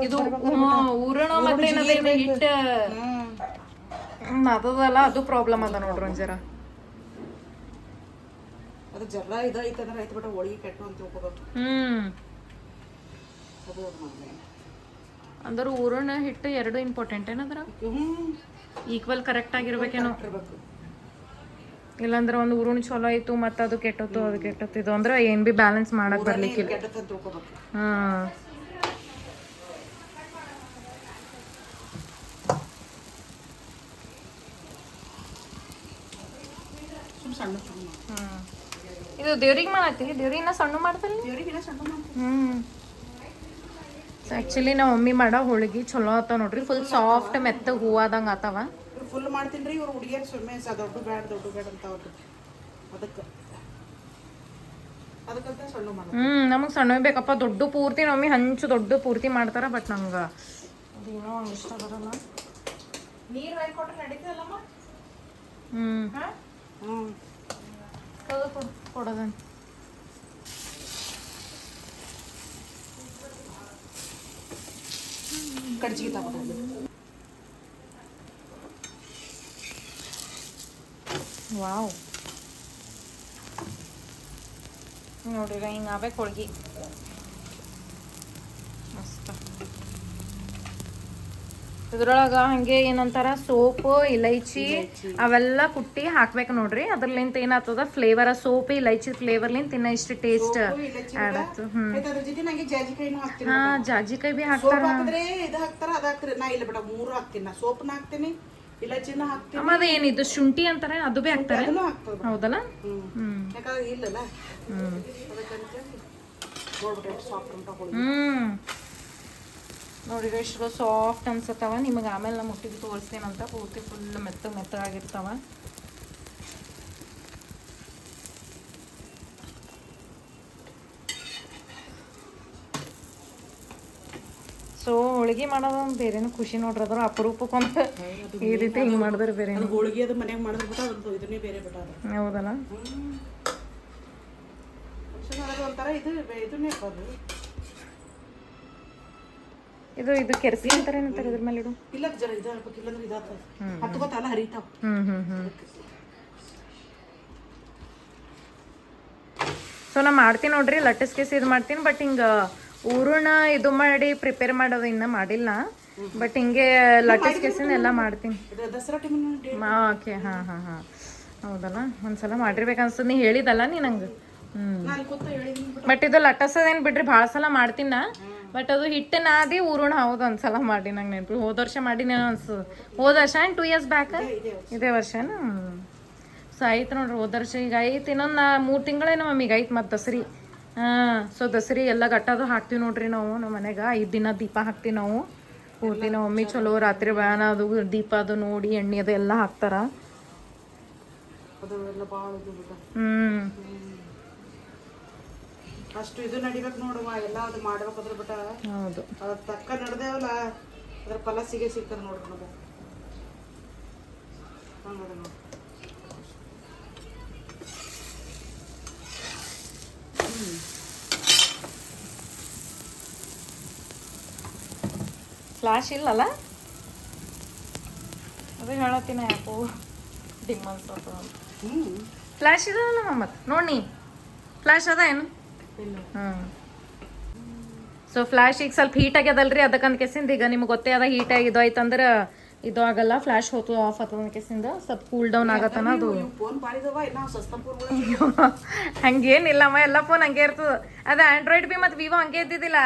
ಇದು ಊರಣ ಮತ್ತೆ ಹಿಟ್ಟು ಅದಲ್ಲ, ಅದು ಪ್ರಾಬ್ಲಮ್ ಅದ ನೋಡ್ರಿ ಒಂದ್ ಜರ. ಅದು ಜರ ಇದೈತಂದ್ರೆ ಆಯ್ತು, ಬಟ್ ಹೋಳಿಗೆ ಕೆಟ್ಟು ಅಂತ ತಿಳ್ಕೊಬೇಕು. ಅಂದ್ರೆ ಊರಣ ಹಿಟ್ಟು ಎರಡು ಇಂಪಾರ್ಟೆಂಟ್ ಏನದ್ರ, ಈಕ್ವಲ್ ಕರೆಕ್ಟ್ ಆಗಿರ್ಬೇಕೇನೋ. ಇಲ್ಲಾಂದ್ರೆ ಒಂದು ಊರುಣ್ ಚಲೋ ಆಯ್ತು ಮತ್ತು ಅದು ಕೆಟ್ಟೋತು ಅದು ಕೆಟ್ಟೋತಿದ್ದು ಅಂದ್ರೆ ಏನು ಭೀ ಬ್ಯಾಲೆನ್ಸ್ ಮಾಡಕ್ ಬರ್ಲಿಕ್ಕಿಲ್ಲ. ಹಾಂ ಇದು ದೇವ್ರಿಗೆ ಮಾಡತ್ತಿ, ದೇವ್ರಿಗೆ ಸಣ್ಣ ಮಾಡ್ತಾರೆ. ಆ್ಯಕ್ಚುಲಿ ನಾವು ಮಮ್ಮಿ ಮಾಡೋ ಹೋಳಿಗೆ ಚಲೋ ಆತಾವ ನೋಡ್ರಿ ಫುಲ್ ಸಾಫ್ಟ್ ಮೆತ್ತಗೆ ಹೂವಾದಂಗೆ ಆತಾವ. ಫುಲ್ ಮಾಡ್ತೀನಿ ರೀ ಇವ್ರು ಹುಡುಗಿಯರು ಸುಮ್ಮನೆ ದೊಡ್ಡ ಬ್ಯಾಡ್ ಅಂತ ಅವ್ರು ಅದಕ್ಕಂತ ಸಣ್ಣ ಮಾಡಿ. ನಮಗೆ ಸಣ್ಣ ಬೇಕಪ್ಪ, ದೊಡ್ಡ ಪೂರ್ತಿ ನಮ್ಮಿ ಹಂಚು ದೊಡ್ಡ ಪೂರ್ತಿ ಮಾಡ್ತಾರ. ಬಟ್ ನಂಗೆ ಅದೇನೋ ಇಷ್ಟ ಬರಲ್ಲ. ನೀರು ಹಾಕೊಟ್ರೆ ನಡೀತದಲ್ಲಮ್ಮ. ಕೊಡೋದನ್ ಕಡ್ಜಿಗೆ ತಗೊಂಡು ವಾವ್ ನೋಡ್ರಿ ಹಿಂಗೆ ಆಗ್ಬೇಕು ಹೋಳ್ಗಿ ಮಸ್ತ್. ಇದ್ರೊಳಗ ಹಂಗೆ ಏನಂತಾರ ಸೋಪ್ ಇಲೈಚಿ ಅವೆಲ್ಲ ಕುಟ್ಟಿ ಹಾಕ್ಬೇಕು ನೋಡ್ರಿ. ಅದ್ರಲಿಂತ ಏನಾಗ್ತದ ಫ್ಲೇವರ್ ಸೋಪ್ ಇಲೈಚಿ ಫ್ಲೇವರ್ಲಿಂತ ಇನ್ನ ಇಷ್ಟು ಟೇಸ್ಟ್ ಆಡ್ ಆಗ್ತದ. ಹಾ ಜಾಜಿಕಾಯಿ ಬಿ ಹಾಕ್ತಾರ. ಇದು ಹಾಕ್ತಾರ ಅದ ಹಾಕ್ತಾರೆ. ನಾ ಇಲ್ಲ ಬೇಡ 3 ಹಾಕ್ತೀನಿ. ನಾ ಸೋಪ್ನ ಹಾಕ್ತೀನಿ, ಇಲೈಚಿನ ಹಾಕ್ತೀನಿ. ಅಮ್ಮ ಅದೇನಿದು ಶುಂಠಿ ಅಂತಾರೆ ಅದು ಬಿ ಹಾಕ್ತಾರೆ ಹೌದಲ್ಲ? ಯಾಕಂದ್ರೆ ಇಲ್ಲಲ್ಲ ನೋಡಿದ್ರೆ ಎಷ್ಟು ಸಾಫ್ಟ್ ಅನ್ಸತ್ತವ. ನಿಮಗೆ ಆಮೇಲೆ ನಾ ಮುಟ್ಟಿಗೆ ತೋರಿಸ್ತೇನಂತ. ಪೂರ್ತಿ ಫುಲ್ ಮೆತ್ತಗಾಗಿರ್ತಾವ. ಸೊ ಹೋಳಿಗೆ ಮಾಡೋದು ಬೇರೆನೂ ಖುಷಿ ನೋಡ್ರಿ. ಅದ್ರ ಅಪರೂಪಕ್ಕೊಂತ ಈ ರೀತಿ ಹಿಂಗೆ ಮಾಡಿದ್ರೆ ಬೇರೆ ಹೋಳಿಗೆ ಅದು ಮನೆಯಾಗ ಮಾಡಿದ್ರೆ ಬಿಟ್ಟು ಅದ್ರದ್ದು ಇದನ್ನೇ ಬೇರೆ ಬಿಟ್ಟ. ಹೌದಲ್ಲ? ಒಂಥರ ಇದನ್ನೇ ಇದು ಕೆರ್ಸಿ ಅಂತಾರೆ ಏನಂತಾರೆ ಇದ್ರ ಮೇಲೆ ಇಡು. ಇಲ್ಲ ಜರ ಇದು ಇಲ್ಲಂದ್ರೆ ಇದಾಗ್ತದೆ. ಹತ್ತು ಗೊತ್ತಲ್ಲ ಹರಿತಾವ. ಸೊ ನಾ ಮಾಡ್ತೀನಿ ನೋಡ್ರಿ ಲಟ್ಟಸ್ ಕೇಸಿ ಇದು ಮಾಡ್ತೀನಿ. ಬಟ್ ಹಿಂಗೆ ಊರನ್ನ ಇದು ಮಾಡಿ ಪ್ರಿಪೇರ್ ಮಾಡೋದು ಇನ್ನೂ ಮಾಡಿಲ್ಲ. ಬಟ್ ಹಿಂಗೆ ಲಟ್ಟಸ್ ಕೇಸಿನ ಎಲ್ಲ ಮಾಡ್ತೀನಿ. ದಸರಾ ಟೈಮ್. ಓಕೆ ಹಾಂ ಹಾಂ ಹಾಂ ಹೌದಲ್ಲ? ಒಂದ್ಸಲ ಮಾಡಿರ್ಬೇಕು ಅನ್ಸ್ತದೆ. ನೀ ಹೇಳಿದಲ್ಲ ನೀ ನಂಗೆ. ಬಟ್ ಇದು ಲಟ್ಟಸದೇನು ಬಿಡ್ರಿ ಭಾಳ ಸಲ ಮಾಡ್ತೀನಿ ನಾ. ಬಟ್ ಅದು ಹಿಟ್ಟು ನಾದಿ ಊರುಣ ಹೌದು ಒಂದ್ಸಲ ಮಾಡಿ ನಂಗೆ ನೆನಪು. ಹೋದ ವರ್ಷ ಮಾಡಿನೇನೋ ಅನ್ಸದು. ಹೋದ ವರ್ಷ 2 years ಬ್ಯಾಕ್ ಇದೇ ವರ್ಷನ. ಸೊ ಆಯ್ತು ನೋಡ್ರಿ ಹೋದ ವರ್ಷ. ಈಗ ಐತೆ ಇನ್ನೊಂದು 3 ತಿಂಗಳೇನೋ ಮಮ್ಮಿಗೆ ಐತೆ ಮತ್ತು ದಸರಿ. ಸೊ ದಸರಿ ಎಲ್ಲ ಗಟ್ಟದು ಹಾಕ್ತೀವಿ ನೋಡ್ರಿ ನಾವು ನಮ್ಮ ಮನೆಗೆ. 5 ದಿನ ದೀಪ ಹಾಕ್ತೀವಿ ನಾವು ಪೂರ್ತಿ. ನಮ್ಮ ಮಮ್ಮಿ ಚಲೋ ರಾತ್ರಿ ಬ್ಯಾನ ಅದು ದೀಪ ಅದು ನೋಡಿ ಎಣ್ಣೆ ಅದು ಎಲ್ಲ ಹಾಕ್ತಾರ. ಅಷ್ಟು ಇದು ನಡಿಬೇಕು ನೋಡುವ ಎಲ್ಲ ಅದು ಮಾಡ್ಬೇಕಾದ್ರೆ ಬಿಟ್ಟ. ಹೌದು ಅದ್ರ ತಕ್ಕ ನಡೆದೇವಲ್ಲ ಅದ್ರ ಫಲ ಸಿಗ್ತದೆ ನೋಡ್ರಿ ನಮಗೆ. ಹಂಗದ ನೋಡಿ. ಫ್ಲಾಶ್ ಇಲ್ಲಲ್ಲ? ಅದೇ ಹೇಳತ್ತೀನಿ ಯಾಕೋ ಡಿಮ್ ಅನ್ಸತ್ತ. ಫ್ಲಾಶ್ ಇದಲ್ಲ ಮತ್ತೆ ನೋಡಿ ಫ್ಲಾಶ್ ಅದ ಏನು? ಸೊ ಫ್ಲಾಶ್ ಈಗ ಸ್ವಲ್ಪ ಹೀಟ್ ಆಗ್ಯದಲ್ರಿ ಅದಕ್ಕಂತ ಕೆಸಿಂದ ಈಗ ನಿಮ್ಗೆ ಗೊತ್ತೇ ಅದ ಹೀಟ್ ಆಗಿ ಇದು ಆಯ್ತಂದ್ರೆ ಇದು ಆಗಲ್ಲ. ಫ್ಲಾಶ್ ಹೋತು ಆಫ್ ಆತದ ಕೆಸಿಂದ ಸ್ವಲ್ಪ ಕೂಲ್ ಡೌನ್ ಆಗತ್ತನ ಅದು. ಹಂಗೇನಿಲ್ಲಮ್ಮ ಎಲ್ಲ ಫೋನ್ ಹಂಗೆ ಇರ್ತದ. ಅದು ಆಂಡ್ರಾಯ್ಡ್ ಬಿ ಮತ್ತು ವಿವೋ ಹಂಗೆ ಇದ್ದಿದ್ದಿಲ್ಲ.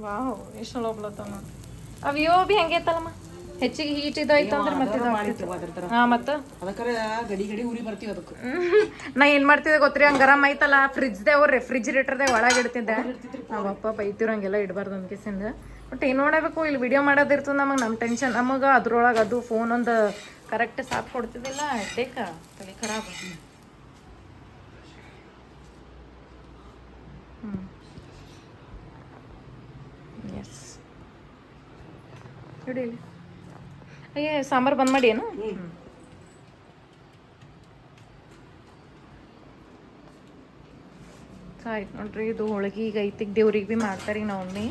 ವಾವ್ ಎಷ್ಟು ಚಲೋ ಹೋಗ್ಲತ್ತವ. ಆ ವಿವೋ ಬಿ ಹಂಗೆ ಇತ್ತಲ್ಲಮ್ಮ. ಹೆಚ್ಚಿಗೆ ಹೀಟ್ ಇದು ಆಯ್ತಂದ್ರೆ ಮತ್ತೆ ಹಾಂ ಮತ್ತೆ ಗಡಿ ಗಡಿ ಉರಿ ಬರ್ತೀವಿ ಅದಕ್ಕೆ. ನಾ ಏನು ಮಾಡ್ತಿದ್ದೆ ಗೊತ್ತ್ರಿ? ಹಂಗೆ ಗರಮ್ ಆಯ್ತಲ್ಲ ಫ್ರಿಜ್ದೇ ರೆಫ್ರಿಜಿರೇಟರ್ದೇ ಒಳಗೆ ಇಡ್ತಿದ್ದೆ. ಅವಪ್ಪ ಬೈತಿರು ಹಂಗೆಲ್ಲ ಇಡಬಾರ್ದು ಅನ್ಕೆಸಿಂದ. ಬಟ್ ಏನು ಮಾಡಬೇಕು ಇಲ್ಲಿ ವಿಡಿಯೋ ಮಾಡೋದಿರ್ತದೆ ನಮಗೆ. ನಮ್ಮ ಟೆನ್ಷನ್ ನಮಗೆ ಅದ್ರೊಳಗೆ ಅದು ಫೋನ್ ಒಂದು ಕರೆಕ್ಟ್ ಸಾಥ್ ಕೊಡ್ತಿದ್ದಿಲ್ಲ. ಹೆಡ್ಡೇಕ ತಲೆ ಖರಾಬ್. ಎಸ್ ಹಿಡೀಲಿ. ಅಯ್ಯೇ ಸಾಂಬಾರು ಬಂದ್ ಮಾಡಿ ಏನು? ಆಯ್ತು ನೋಡ್ರಿ. ಇದು ಹೋಳಿಗೆ ಈಗ ಐತಿಗೆ ದೇವ್ರಿಗೆ ಭೀ ಮಾಡ್ತಾರೆ ಈಗ ನಾವು ಮಮ್ಮಿ.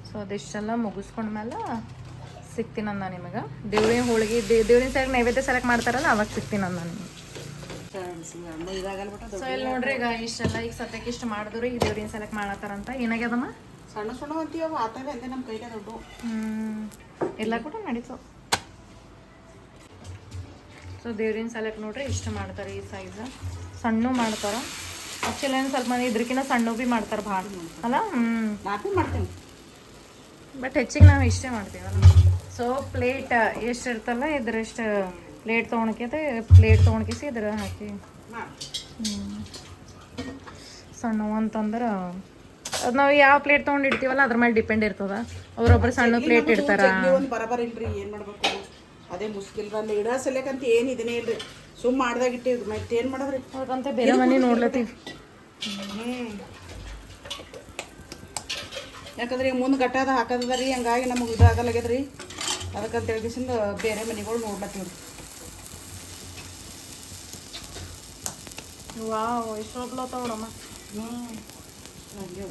ಸೊ ಅದಿಷ್ಟೆಲ್ಲ ಮುಗಿಸ್ಕೊಂಡ್ಮೇಲೆ ಸಿಗ್ತೀನಂದ ನಿಮಗೆ. ದೇವ್ರಿನ ಹೋಳಿಗೆ ದೇವ್ರಿನ ಸೈಡ್ ನೈವೇದ್ಯ ಸೆಲೆಕ್ಟ್ ಮಾಡ್ತಾರಲ್ಲ ಅವಾಗ ಸಿಗ್ತೀನಂದ ನಿಮಗೆ. ಸೊ ಇಲ್ಲಿ ನೋಡ್ರಿ ಈಗ ಇಷ್ಟೆಲ್ಲ ಈಗ ಸದ್ಯಕ್ಕೆ ಇಷ್ಟು ಮಾಡಿದ್ರು. ಈಗ ದೇವ್ರಿನ ಸೆಲೆಕ್ಟ್ ಮಾಡತ್ತಾರಂತ. ಏನಾಗ್ಯದಮ್ಮ? ಸಣ್ಣ ಸಣ್ಣ ಅಂತೀವ ಆತವೆ ಅಂದೆ ನಮ್ಮ ಕೈಗೆ ದೊಡ್ಡ. ಎಲ್ಲ ಕೂಡ ನಡೀತು. ಸೊ ದೇವ್ರಿನ ಸೆಲೆಕ್ಟ್ ನೋಡ್ರಿ ಇಷ್ಟು ಮಾಡ್ತಾರೆ. ಈ ಸೈಜ್ ಸಣ್ಣ ಮಾಡ್ತಾರೆ. ಆ್ಯಕ್ಚುಲಿ ಏನು ಸ್ವಲ್ಪ ಮಂದಿ ಇದ್ರಕಿನ್ನ ಸಣ್ಣ ಭೀ ಮಾಡ್ತಾರೆ ಭಾಳ ಅಲ್ಲ? ನಾಲ್ಕು ಮಾಡ್ತೀನಿ ಬಟ್ ಹೆಚ್ಚಿಗೆ ನಾವು ಇಷ್ಟೇ ಮಾಡ್ತೀವಲ್ಲ. ಸೊ ಪ್ಲೇಟ್ ಎಷ್ಟು ಇರ್ತಲ್ಲ ಇದ್ರಷ್ಟು ಪ್ಲೇಟ್ ತೊಗೊಳಕೈತೆ ಇದ್ರ ಹಾಕಿ ಸಣ್ಣ ಅಂತಂದ್ರೆ ಅದು ನಾವು ಯಾವ ಪ್ಲೇಟ್ ತೊಗೊಂಡು ಇಡ್ತೀವಲ್ಲ ಅದ್ರ ಮೇಲೆ ಡಿಪೆಂಡ್ ಇರ್ತದ. ಅವರೊಬ್ರು ಸಣ್ಣ ಪ್ಲೇಟ್ ಇಡ್ತಾರ. ಒಂದು ಬರಬರ ಇಲ್ರಿ, ಏನು ಮಾಡ್ಬೇಕು ಅದೇ ಮುಸ್ಕಿಲ್ರ ಅಲ್ಲಿ ಇಡ ಸಲೇಕಂತ ಏನು ಇದನ್ನೇ ಇಲ್ರಿ, ಸುಮ್ಮ ಮಾಡ್ದಾಗ ಇಟ್ಟಿವಿ ಮತ್ತೆ ಏನು ಮಾಡೋದ್ರಿ. ಅವ್ರಂತ ಬೇರೆ ಮನೆ ನೋಡ್ಲತ್ತೀವಿ. ಯಾಕಂದ್ರೆ ಈಗ ಮುಂದೆ ಗಟ್ಟದ ಹಾಕದ ರೀ, ಹಂಗಾಗಿ ನಮಗೆ ಇದಾಗಲ್ಲಾಗ್ಯದ ರೀ. ಅದಕ್ಕಂತ ಹೇಳಿಸಿಂದ ಬೇರೆ ಮನೆಗಳು ನೋಡ್ಲತ್ತೀವಿ ರೀ. ವಾವ್ ಎಷ್ಟು ಹೋಗ್ಲತ್ತಾವಡಮ್ಮ.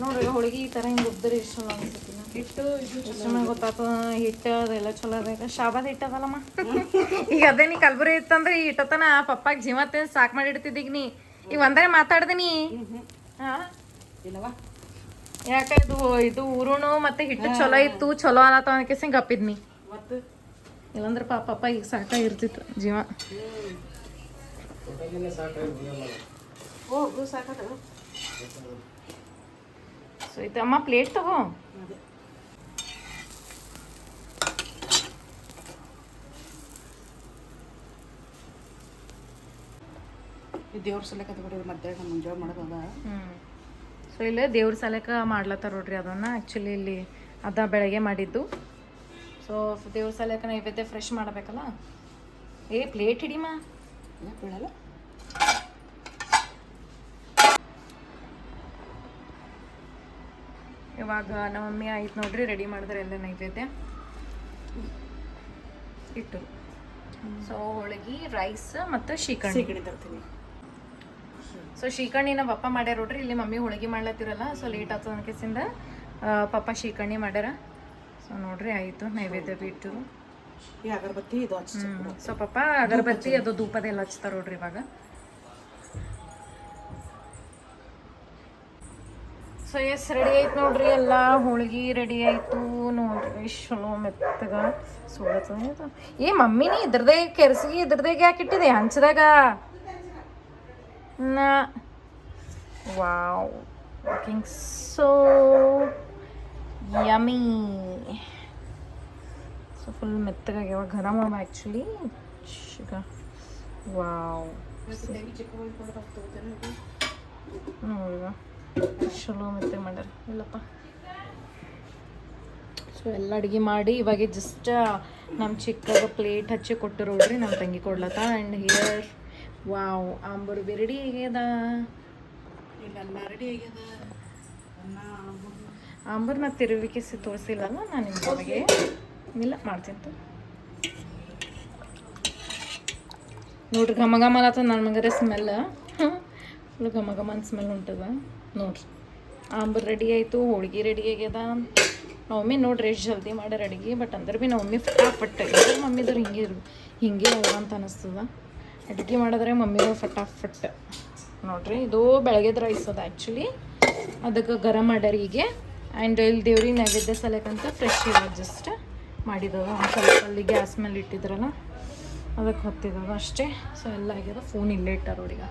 ನೋಡ್ರಿ ಹೋಳಿಗೆ ಈ ಥರ ಹಿಂಗೆ ಉದ್ದರೆ ಎಷ್ಟು ಚಲೋ ಅನ್ಸುತ್ತೆ. ಹಿಟ್ಟು ಎಷ್ಟು ಗೊತ್ತಾಗ್ತದ ಹಿಟ್ಟು ಅದೆಲ್ಲ ಚಲೋ ಅದ. ಶಾಬಾದ ಹಿಟ್ಟು ಅದಲ್ಲಮ್ಮ. ಈಗ ಅದೇ ನೀ ಕಲ್ಬುರಿ ಇತ್ತಂದ್ರೆ ಈ ಹಿಟ್ಟತನ ಪಪ್ಪಾಗ ಜೀವ ತಿಂದು ಸಾಕು ಮಾಡಿಡ್ತಿದ್ದೀಗ ನೀ. ಈಗ ಒಂದರೆ ಮಾತಾಡ್ದೀನಿ. ಹಾಂ ಇಲ್ಲವಾ ಯಾಕೆ ಇದು ಊರುಣು ಮತ್ತೆ ಹಿಟ್ಟು ಚಲೋ ಇತ್ತು, ಚಲೋ ಅನ್ನತ್ತ ಅನ್ಕೇಸಿ ಗಪ್ಪಿದ್ನಿ. ಮತ್ತು ಇಲ್ಲಾಂದ್ರೆ ಪಾಪ ಈಗ ಸಾಕಾಗಿರ್ತಿತ್ತು ಜೀವ. ಹೋಗು ಸಾಕದ. ಸೊ ಇದು ಅಮ್ಮ ಪ್ಲೇಟ್ ತಗೋ. ಈ ದೇವ್ರ ಸಲಕ ತಗೊಳ್ಳಿ ಮಧ್ಯಾಹ್ನ ಮುಂಜಾನೆ ಮಾಡೋದ. ಸೊ ಇಲ್ಲೇ ದೇವ್ರ ಸಲಕ ಮಾಡ್ಲತ್ತಾರ ನೋಡ್ರಿ ಅದನ್ನ. ಆ್ಯಕ್ಚುಲಿ ಇಲ್ಲಿ ಅದ ಬೆಳಗ್ಗೆ ಮಾಡಿದ್ದು. ಸೊ ದೇವ್ರ ಸಲಕ ನೈವೇದ್ಯ ಫ್ರೆಶ್ ಮಾಡಬೇಕಲ್ಲ. ಏ ಪ್ಲೇಟ್ ಹಿಡಿಮ ಬೀಳಲ್ಲ. ಇವಾಗ ನಮ್ಮ ಮಮ್ಮಿ ಆಯ್ತು ನೋಡ್ರಿ ರೆಡಿ ಮಾಡಿದ್ರೆ ಎಲ್ಲ ನೈವೇದ್ಯ ಇಟ್ಟು. ಸೊ ಹೋಳಿಗೆ, ರೈಸ್ ಮತ್ತು ಶ್ರೀಕರ್ಣಿ ತರ್ತೀನಿ. ಸೊ ಶ್ರೀಕರ್ಣಿ ನಮ್ಮ ಪಪ್ಪ ಮಾಡ್ಯಾರ ನೋಡ್ರಿ. ಇಲ್ಲಿ ಮಮ್ಮಿ ಹೋಳಿಗೆ ಮಾಡ್ಲತ್ತಿರಲ್ಲ, ಸೊ ಲೇಟ್ ಆಗ್ತದ ಅನ್ಕೇಸಿಂದ ಪಪ್ಪ ಶ್ರೀಕರ್ಣಿ ಮಾಡ್ಯಾರ. ಸೊ ನೋಡ್ರಿ ಆಯಿತು ನೈವೇದ್ಯ ಬಿಟ್ಟು. ಈ ಅಗರಬತ್ತಿ ಇದು ಹಚ್ಚಿದ್ರು. ಸೊ ಪಪ್ಪ ಅಗರಬತ್ತಿ ಅದು ಧೂಪದೆಲ್ಲ ಹಚ್ತಾರ ನೋಡ್ರಿ ಇವಾಗ. ಸೊ ಎಸ್ ರೆಡಿ ಆಯ್ತು ನೋಡ್ರಿ ಎಲ್ಲ. ಹೋಳಿಗೆ ರೆಡಿ ಆಯಿತು ನೋಡ್ರಿ. ಚಲೋ ಮೆತ್ತಗ ಸೋಳತ್ತದ. ಏ ಮಮ್ಮಿನಿ ಇದ್ರದೇ ಕೆರ್ಸಿಗೆ ಇದ್ರದಾಗ ಯಾಕೆ ಇಟ್ಟಿದೆ ಹಂಚದಾಗ? Wow looking so yummy. So full ಮೆತ್ತಗಾಗ್ಯಾವ ಗರಮ ಆ್ಯಕ್ಚುಲಿ. ವಾವ್ ನೋಡಿದ ಚಲೋ ಮೆತ್ತಗೆ ಮಾಡ್ಯಾರ ಇಲ್ಲಪ್ಪ. ಸೊ ಎಲ್ಲ ಅಡುಗೆ ಮಾಡಿ ಇವಾಗ ಜಸ್ಟ್ ನಮ್ಮ ಚಿಕ್ಕಗ ಪ್ಲೇಟ್ ಹಚ್ಚಿ ಕೊಟ್ಟರು ನೋಡ್ರಿ. ನಮ್ಮ ತಂಗಿ ಕೊಡ್ಲತ್ತ. ಆ್ಯಂಡ್ ಹಿಯರ್ ವಾವ್ ಆಂಬೂರು ಬಿ ರೆಡಿ ಆಗ್ಯದ. ಇಲ್ಲೆಲ್ಲ ರೆಡಿ ಆಗ್ಯದ. ಆಂಬೂರು ನಾ ತಿರುವಿಕಿಸಿ ತೋರಿಸಿಲ್ಲಲ್ಲ ನಾನು ನಿಮಗೆ. ಇಲ್ಲ ಮಾಡ್ತೀನಿ ನೋಡ್ರಿ. ಘಮ ಘಮ ಆತ ನನ್ನ ಮಗರ ಸ್ಮೆಲ್. ಫುಲ್ ಘಮ ಘಮ ಅಂತ ಸ್ಮೆಲ್ ಉಂಟದ ನೋಡ್ರಿ. ಆಂಬೂರು ರೆಡಿ ಆಯಿತು, ಹೋಳಿಗೆ ರೆಡಿ ಆಗ್ಯದ. ಮಮ್ಮಿ ನೋಡ್ರಿ ಎಷ್ಟು ಜಲ್ದಿ ಮಾಡ್ಯಾರ ಅಡುಗೆ. ಬಟ್ ಅಂದ್ರೆ ಭೀ ನಮ್ಮ ಮಮ್ಮಿ ಫಟಾಫಟ್ ಮಮ್ಮಿದವ್ರು ಹಿಂಗೆ ಅಲ್ಲ ಅಂತ ಅನಿಸ್ತದ. ಅಡುಗೆ ಮಾಡಿದ್ರೆ ಮಮ್ಮಿಗಳು ಫಟಾಫಟ್ ನೋಡ್ರಿ. ಇದು ಬೆಳಗ್ಗೆದ ರೈಸ್ ಅದ ಆ್ಯಕ್ಚುಲಿ. ಅದಕ್ಕೆ ಗರಂ ಮಾಡ್ಯಾರ ಹೀಗೆ. ಆ್ಯಂಡ್ ಇಲ್ಲಿ ದೇವ್ರಿಗೆ ನೈವೇದ್ಯ ಸಲಕಂತ ಫ್ರೆಶ್ ಇರೋದು ಜಸ್ಟ್ ಮಾಡಿದವ. ಒಂದು ಸ್ವಲ್ಪ ಅಲ್ಲಿ ಗ್ಯಾಸ್ ಮೇಲೆ ಇಟ್ಟಿದ್ರಲ್ಲ ಅದಕ್ಕೆ ಹೊತ್ತಿದ್ದವ ಅಷ್ಟೇ. ಸೊ ಎಲ್ಲ ಆಗ್ಯದ. ಫೋನ್ ಇಲ್ಲೇ ಇಟ್ಟಾರ ಹುಡುಗ.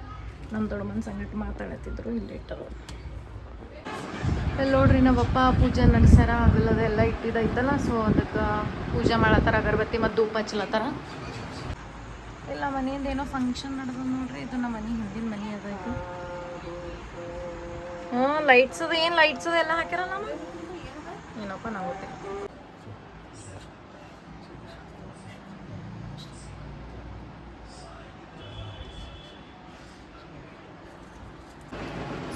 ನಮ್ಮ ದೊಡ್ಡ ಮನ ಸಂಗಟ ಮಾತಾಡತ್ತಿದ್ರು, ಇಲ್ಲೇ ಇಟ್ಟರು. ಇಲ್ಲಿ ನೋಡ್ರಿ ನಮ್ಮಪ್ಪ ಪೂಜೆ ನಡೆಸ್ಯಾರ. ಅವೆಲ್ಲದೆಲ್ಲ ಇಟ್ಟಿದ್ದೈತಲ್ಲ. ಸೊ ಅದಕ್ಕೆ ಪೂಜೆ ಮಾಡತ್ತಾರ, ಅಗರಬತ್ತಿ ಮತ್ತು ಧೂಪ ಹಚ್ಚಲತ್ತಾರ. ಇಲ್ಲ ಮನೆಯಿಂದ ಏನೋ ಫಂಕ್ಷನ್ ನಡೆದ ನೋಡ್ರಿ. ಇದು ನಮ್ಮ ಮನೆ ಹಿಂದಿನ ಮನೆ ಅದೈತಿ. ಲೈಟ್ಸ್ ಅದ. ಏನು ಲೈಟ್ಸ್ ಅದ ಎಲ್ಲ ಹಾಕ್ಯಾರಲ್ಲ ನಮ್ಮ ಏನಪ್ಪ ನಾವು ಗೊತ್ತಿಲ್ಲ.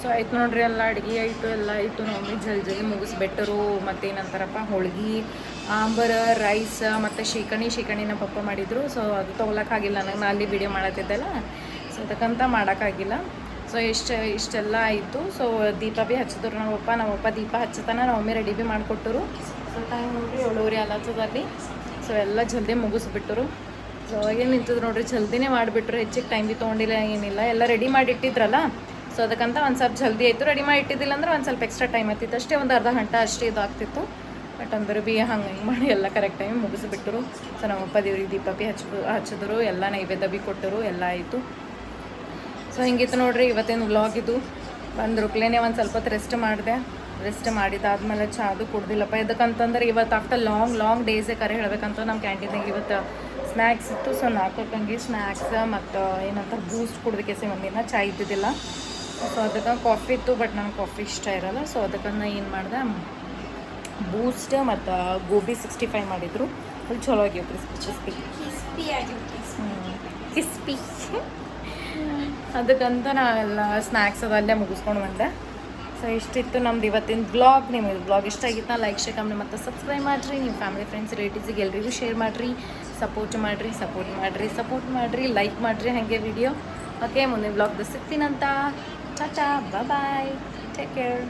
ಸೊ ಆಯ್ತು ನೋಡ್ರಿ ಎಲ್ಲ ಅಡುಗೆ ಆಯಿತು, ಎಲ್ಲ ಆಯಿತು. ನಾವು ಜಲ್ದಿ ಮುಗಿಸ್ಬಿಟ್ಟರು. ಮತ್ತೇನಂತಾರಪ್ಪ ಹೋಳಿಗೆ, ಆಂಬರ, ರೈಸ್ ಮತ್ತು ಶ್ರೀಕರ್ಣಿ ನಮ್ಮ ಪಪ್ಪ ಮಾಡಿದರು. ಸೊ ಅದು ತೊಗೊಳಕ್ಕಾಗಿಲ್ಲ ನನಗೆ, ನಾ ಅಲ್ಲಿ ವಿಡಿಯೋ ಮಾಡತ್ತಿದ್ದೆಲ್ಲ. ಸೊ ಅದಕ್ಕಂತ ಮಾಡೋಕ್ಕಾಗಿಲ್ಲ. ಸೊ ಇಷ್ಟೆಲ್ಲ ಆಯಿತು. ಸೊ ದೀಪ ಭೀ ಹಚ್ಚಿದ್ರು ನಮ್ಮಪ್ಪ ದೀಪ ಹಚ್ಚತಾನ. ನಮ್ಮ ಮಮ್ಮಿ ರೆಡಿ ಭೀ ಮಾಡಿಕೊಟ್ಟರು. ಸೊ ಟೈಮ್ ನೋಡ್ರಿ 7:30 ಆಲತ್ತದಲ್ಲಿ. ಸೊ ಎಲ್ಲ ಜಲ್ದಿ ಮುಗಿಸ್ಬಿಟ್ಟರು. ಸೊ ಅವಾಗೇನು ನಿಂತಿದ್ರು ನೋಡ್ರಿ, ಜಲ್ದಿನೇ ಮಾಡಿಬಿಟ್ರು. ಹೆಚ್ಚಿಗೆ ಟೈಮ್ ಭೀ ತೊಗೊಂಡಿಲ್ಲ, ಏನಿಲ್ಲ. ಎಲ್ಲ ರೆಡಿ ಮಾಡಿ ಇಟ್ಟಿದ್ರಲ್ಲ. ಸೊ ಅದಕ್ಕಂತ ಒಂದು ಸ್ವಲ್ಪ ಜಲ್ದಿ ಆಯಿತು. ರೆಡಿ ಮಾಡಿ ಇಟ್ಟಿದ್ದಿಲ್ಲ ಅಂದ್ರೆ ಒಂದು ಸ್ವಲ್ಪ ಎಕ್ಸ್ಟ್ರಾ ಟೈಮ್ ಆಗ್ತಿತ್ತು ಅಷ್ಟೇ. ಒಂದು ಅರ್ಧ ಗಂಟೆ ಅಷ್ಟೇ ಇದು ಆಗ್ತಿತ್ತು. ಬಟ್ ಅಂದ್ರೆ ಭೀ ಹಿಂಗೆ ಮಾಡಿ ಎಲ್ಲ ಕರೆಕ್ಟ್ ಟೈಮ್ ಮುಗಿಸ್ಬಿಟ್ಟರು. ಸೊ ನಮ್ಮಪ್ಪ ದೇವ್ರಿಗೆ ದೀಪ ಭೀ ಹಚ್ಚಿದ್ರು. ಎಲ್ಲ ನೈವೇದ್ಯ ಭೀ ಕೊಟ್ಟರು. ಎಲ್ಲ ಆಯಿತು. ಸೊ ಹಿಂಗಿತ್ತು ನೋಡ್ರಿ ಇವತ್ತೇನು ವ್ಲಾಗ್ ಇದು. ಬಂದ್ರುಕ್ಲೇನೆ ಒಂದು ಸ್ವಲ್ಪ ಹೊತ್ತು ರೆಸ್ಟ್ ಮಾಡಿದಾದ್ಮೇಲೆ ಚಾದು ಕುಡ್ದಿಲ್ಲಪ್ಪ. ಎದಕ್ಕಂತಂದ್ರೆ ಇವತ್ತು ಆಫ್ಟರ್ ಲಾಂಗ್ ಡೇಸೇ ಕರೆ ಹೇಳಬೇಕಂತ ನಮ್ಮ ಕ್ಯಾಂಟೀನಾಗ ಇವತ್ತು ಸ್ನ್ಯಾಕ್ಸ್ ಇತ್ತು. ಸೊ 4 ಸ್ನ್ಯಾಕ್ಸ್ ಮತ್ತು ಏನಂತಾರೆ ಬೂಸ್ಟ್ ಕುಡ್ದಕ್ಕೆ ಒಂದಿನ ಚಾಯ್ ಇದ್ದಿದ್ದಿಲ್ಲ. ಸೊ ಸೊ ಅದಕ್ಕೆ ಕಾಫಿ ಇತ್ತು, ಬಟ್ ನಂಗೆ ಕಾಫಿ ಇಷ್ಟ ಇರಲ್ಲ. ಸೊ ಅದಕ್ಕೆ ನಾ ಏನು ಮಾಡಿದೆ, ಬೂಸ್ಟ್ ಮತ್ತು ಗೋಬಿ 65 ಮಾಡಿದ್ರು. ಫುಲ್ ಚಲೋ ಆಗ್ಯವು, ಕ್ರಿಸ್ಪಿ ಕ್ರಿಸ್ಪಿ. ಅದಕ್ಕಂತ ನಾ ಎಲ್ಲ ಸ್ನ್ಯಾಕ್ಸ್ ಅದಲ್ಲೇ ಮುಗಿಸ್ಕೊಂಡು ಬಂದೆ. ಸೊ ಇಷ್ಟಿತ್ತು ನಮ್ದು ಇವತ್ತಿನ ಬ್ಲಾಗ್. ನಿಮಗೆ ಬ್ಲಾಗ್ ಇಷ್ಟ ಆಗಿತ್ತು, ಲೈಕ್ ಶೇರ್ ಕಮೆಂಟ್ ಮತ್ತು ಸಬ್ಸ್ಕ್ರೈಬ್ ಮಾಡಿರಿ. ನಿಮ್ಮ ಫ್ಯಾಮಿಲಿ ಫ್ರೆಂಡ್ಸ್ ರಿಲೇಟಿವ್ಸಿಗೆ ಎಲ್ರಿಗೂ ಶೇರ್ ಮಾಡಿರಿ, ಸಪೋರ್ಟ್ ಮಾಡಿರಿ, ಲೈಕ್ ಮಾಡಿರಿ ಹಾಗೆ ವಿಡಿಯೋ. ಓಕೆ, ಮುಂದಿನ ಬ್ಲಾಗ್ದು ಸಿಗ್ತೀನಂತ. ಟಾಟಾ, ಬಾಯ್, ಟೇಕ್ ಕೇರ್.